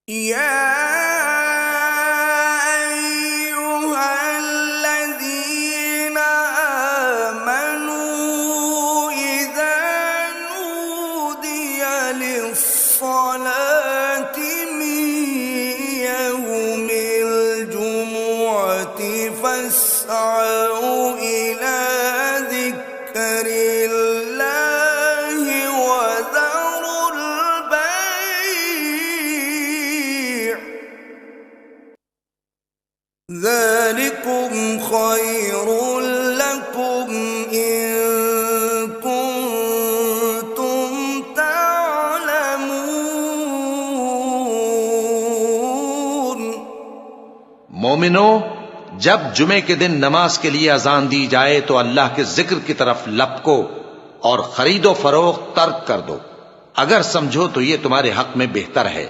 يا أيها الذين آمنوا إذا نودي للصلاة من يوم الجمعة فاسعوا إلى ذكر الله وذروا البيع ذلكم خير لكم إن كنتم تعلمون। मोमिनो, जब जुमे के दिन नमाज के लिए अजान दी जाए तो अल्लाह के जिक्र की तरफ लपको और खरीदो फरोख्त तर्क कर दो। अगर समझो तो ये तुम्हारे हक में बेहतर है।